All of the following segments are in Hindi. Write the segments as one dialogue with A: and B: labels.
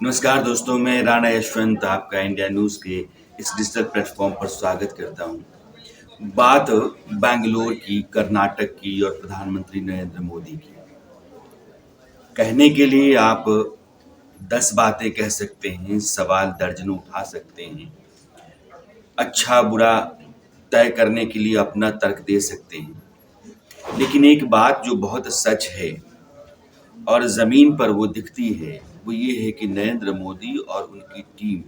A: नमस्कार दोस्तों, मैं राणा यशवंत आपका इंडिया न्यूज़ के इस डिजिटल प्लेटफॉर्म पर स्वागत करता हूँ। बात बैंगलोर की, कर्नाटक की और प्रधानमंत्री नरेंद्र मोदी की। कहने के लिए आप 10 बातें कह सकते हैं, सवाल दर्जनों उठा सकते हैं, अच्छा बुरा तय करने के लिए अपना तर्क दे सकते हैं। लेकिन एक बात जो बहुत सच है और ज़मीन पर वो दिखती है, वो ये है कि नरेंद्र मोदी और उनकी टीम,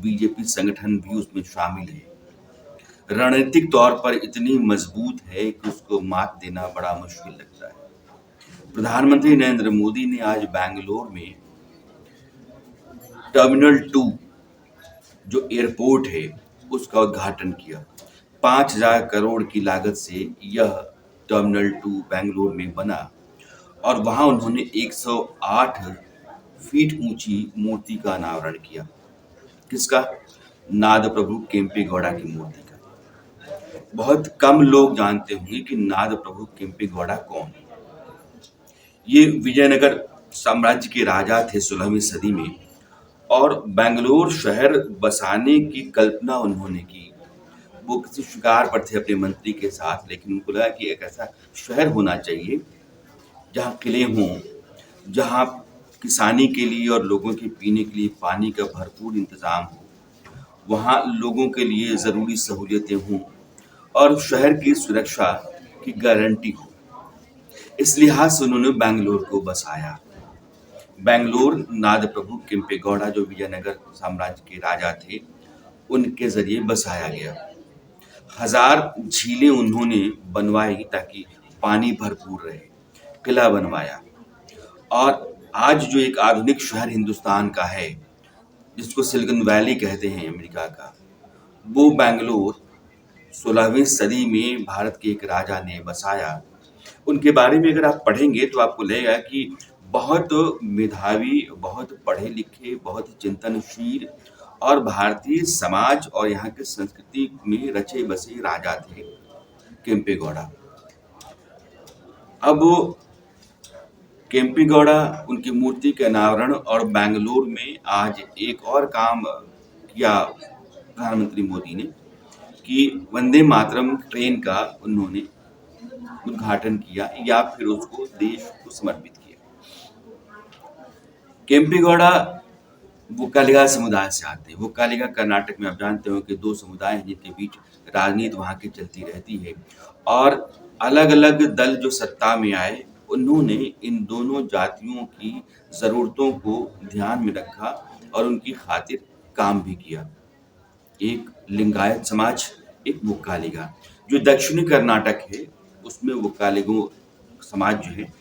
A: बीजेपी संगठन भी उसमें शामिल है। रणनीतिक तौर पर इतनी मजबूत है कि उसको मात देना बड़ा मुश्किल लगता है। प्रधानमंत्री नरेंद्र मोदी ने आज बैंगलोर में टर्मिनल 2 जो एयरपोर्ट है उसका उद्घाटन किया। 5,000 करोड़ की लागत से यह टर्मिनल 2 बैंगलोर में बना और वहां उन्होंने 108 फीट ऊंची मूर्ति का अनावरण किया। किसका? नाद प्रभु केम्पे गौड़ा की मूर्ति का। बहुत कम लोग जानते होंगे कि नाद प्रभु केम्पे गौड़ा कौन है। ये विजयनगर साम्राज्य के राजा थे 16वीं सदी में और बेंगलोर शहर बसाने की कल्पना उन्होंने की। वो किसी शिकार पर थे अपने मंत्री के साथ, लेकिन उनको लगा कि एक ऐसा शहर होना चाहिए जहाँ किले हों, जहाँ किसानी के लिए और लोगों के पीने के लिए पानी का भरपूर इंतजाम हो, वहाँ लोगों के लिए ज़रूरी सहूलियतें हों और शहर की सुरक्षा की गारंटी हो। इस लिहाज से उन्होंने बेंगलोर को बसाया। बेंगलोर नाद प्रभु केम्पेगौड़ा जो विजयनगर साम्राज्य के राजा थे, उनके जरिए बसाया गया। 1000 झीलें उन्होंने बनवाई ताकि पानी भरपूर रहे, किला बनवाया और आज जो एक आधुनिक शहर हिंदुस्तान का है, जिसको सिलिकॉन वैली कहते हैं अमेरिका का, वो बेंगलोर 16वीं सदी में भारत के एक राजा ने बसाया। उनके बारे में अगर आप पढ़ेंगे तो आपको लगेगा कि बहुत मेधावी, बहुत पढ़े लिखे, बहुत चिंतनशील और भारतीय समाज और यहाँ की संस्कृति में रचे बसे राजा थे केम्पेगौड़ा। अब केम्पेगौड़ा उनकी मूर्ति के अनावरण और बेंगलोर में आज एक और काम किया प्रधानमंत्री मोदी ने कि वंदे मातरम ट्रेन का उन्होंने उद्घाटन किया या फिर उसको देश को समर्पित किया। केम्पेगौड़ा वोक्कालिगा समुदाय से आते हैं। वोक्कालिगा कर्नाटक में आप जानते हो कि 2 समुदाय हैं जिनके बीच राजनीति वहाँ की चलती रहती है और अलग-अलग दल जो सत्ता में आए, उन्होंने इन दोनों जातियों की ज़रूरतों को ध्यान में रखा और उनकी खातिर काम भी किया। एक लिंगायत समाज, एक वोक्कालिगा। जो दक्षिणी कर्नाटक है, उसमें वोक्कालिगो समाज जो है,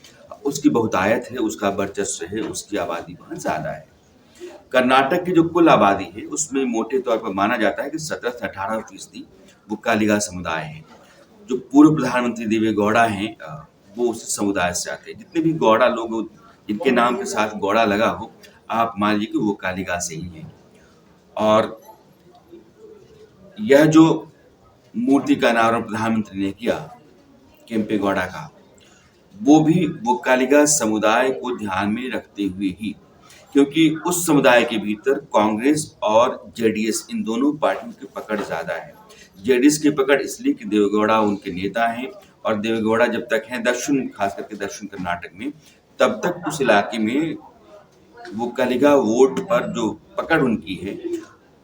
A: उसकी बहुतायत है, उसका वर्चस्व है, उसकी आबादी बहुत ज़्यादा है। कर्नाटक की जो कुल आबादी है, उसमें मोटे तौर पर माना जाता है कि 17 से 18% वोक्कालिगा समुदाय है। जो पूर्व प्रधानमंत्री देवेगौड़ा हैं, वो उस समुदाय से आते हैं। जितने भी गौड़ा लोग जिनके नाम के साथ गौड़ा लगा हो, आप मान लीजिए कि वोक्कालिगा से ही हैं। और यह जो मूर्ति का अनावरण प्रधानमंत्री ने किया केम्पेगौड़ा का, वो भी वोक्कालिगा समुदाय को ध्यान में रखते हुए ही, क्योंकि उस समुदाय के भीतर कांग्रेस और जेडीएस इन दोनों पार्टियों की पकड़ ज़्यादा है। जेडीएस की पकड़ इसलिए कि देवेगौड़ा उनके नेता हैं और देवेगौड़ा जब तक हैं खास करके दक्षिण कर्नाटक में, तब तक उस इलाके में वोक्कालिगा वोट पर जो पकड़ उनकी है,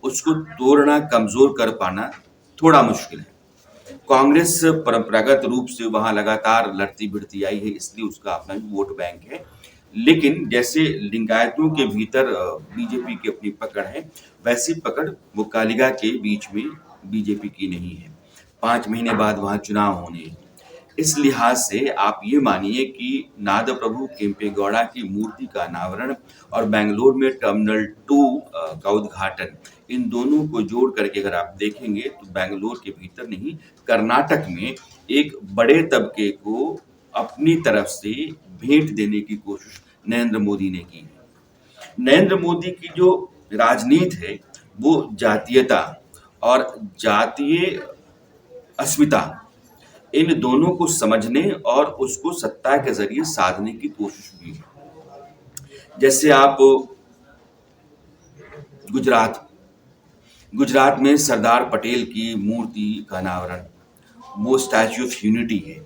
A: उसको तोड़ना, कमज़ोर कर पाना थोड़ा मुश्किल है। कांग्रेस परंपरागत रूप से वहाँ लगातार लड़ती भिड़ती आई है, इसलिए उसका अपना भी वोट बैंक है। लेकिन जैसे लिंगायतों के भीतर बीजेपी की अपनी पकड़ है, वैसी पकड़ वोक्कालिगा के बीच में बीजेपी की नहीं है। 5 महीने बाद वहाँ चुनाव होने हैं। इस लिहाज से आप ये मानिए कि नाद प्रभु केम्पेगौड़ा की मूर्ति का अनावरण और बेंगलोर में टर्मिनल 2 का उद्घाटन, इन दोनों को जोड़ करके अगर आप देखेंगे तो बेंगलोर के भीतर नहीं, कर्नाटक में एक बड़े तबके को अपनी तरफ से भेंट देने की कोशिश नरेंद्र मोदी ने की है। नरेंद्र मोदी की जो राजनीति है, वो जातीयता और जातीय अस्मिता, इन दोनों को समझने और उसको सत्ता के जरिए साधने की कोशिश भी है। जैसे आप गुजरात गुजरात में सरदार पटेल की मूर्ति का अनावरण, वो स्टैच्यू ऑफ यूनिटी है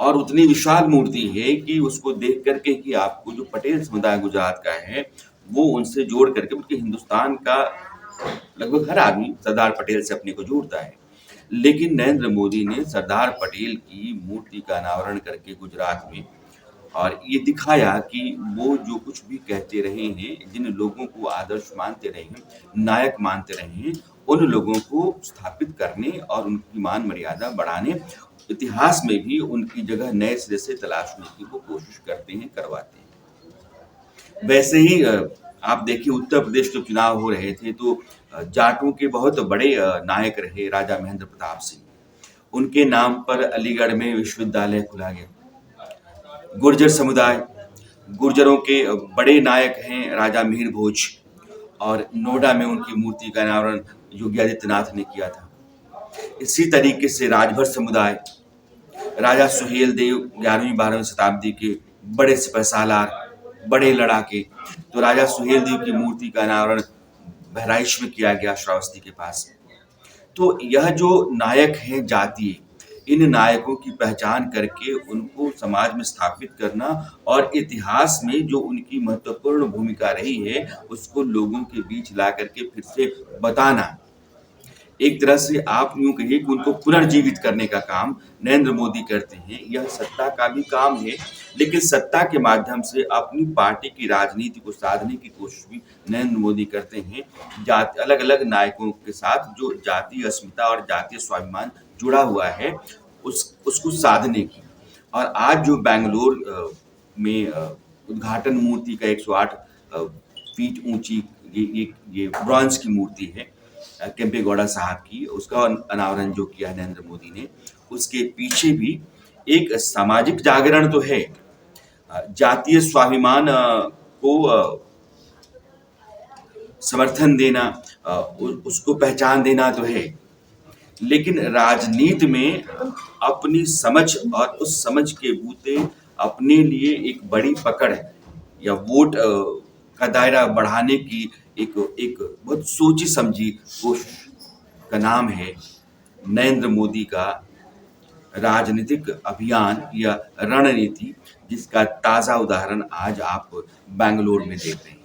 A: और उतनी विशाल मूर्ति है कि उसको देख करके कि आपको जो पटेल समुदाय गुजरात का है, वो उनसे जोड़ करके, बल्कि हिंदुस्तान का लगभग हर आदमी सरदार पटेल से अपने को जोड़ता है। लेकिन नरेंद्र मोदी ने सरदार पटेल की मूर्ति का अनावरण करके गुजरात में और ये दिखाया कि वो जो कुछ भी कहते रहे हैं, जिन लोगों को आदर्श मानते रहे हैं, नायक मानते रहे हैं, उन लोगों को स्थापित करने और उनकी मान मर्यादा बढ़ाने, इतिहास में भी उनकी जगह नए सिरे से तलाशने की वो कोशिश करते हैं, करवाते हैं। वैसे ही आप देखिए उत्तर प्रदेश के चुनाव हो रहे थे तो जाटों के बहुत बड़े नायक रहे राजा महेंद्र प्रताप सिंह। उनके नाम पर अलीगढ़ में विश्वविद्यालय खोला गया। गुर्जर समुदाय, गुर्जरों के बड़े नायक हैं राजा मिहिर भोज और नोएडा में उनकी मूर्ति का अनावरण योगी आदित्यनाथ ने किया था। इसी तरीके से राजभर समुदाय, राजा सुहेल देव 11वीं-12वीं शताब्दी के बड़े सिपहसालार, बड़े लड़ाके, तो राजा सुहेल देव की मूर्ति का अनावरण बहराइच में किया गया श्रावस्ती के पास। तो यह जो नायक हैं जातीय, इन नायकों की पहचान करके उनको समाज में स्थापित करना और इतिहास में जो उनकी महत्वपूर्ण भूमिका रही है, उसको लोगों के बीच ला करके फिर से बताना। एक तरह से आप यूँ कहिए कि उनको पुनर्जीवित करने का काम नरेंद्र मोदी करते हैं। यह सत्ता का भी काम है, लेकिन सत्ता के माध्यम से अपनी पार्टी की राजनीति को साधने की कोशिश भी नरेंद्र मोदी करते हैं। अलग-अलग नायकों के साथ जो जातीय अस्मिता और जातीय स्वाभिमान जुड़ा हुआ है, उसको साधने की। और आज जो बैंगलोर में उद्घाटन मूर्ति का 108 फीट ऊँची ये ब्रॉन्ज की मूर्ति है केम्पेगौड़ा साहब की, उसका अनावरण जो किया नरेंद्र मोदी ने, उसके पीछे भी एक सामाजिक जागरण तो है, जातीय स्वाभिमान को समर्थन देना, उसको पहचान देना तो है, लेकिन राजनीति में अपनी समझ और उस समझ के बूते अपने लिए एक बड़ी पकड़ या वोट का दायरा बढ़ाने की एक बहुत सोची समझी कोशिश का नाम है नरेंद्र मोदी का राजनीतिक अभियान या रणनीति, जिसका ताज़ा उदाहरण आज आप बैंगलोर में देख रहे हैं।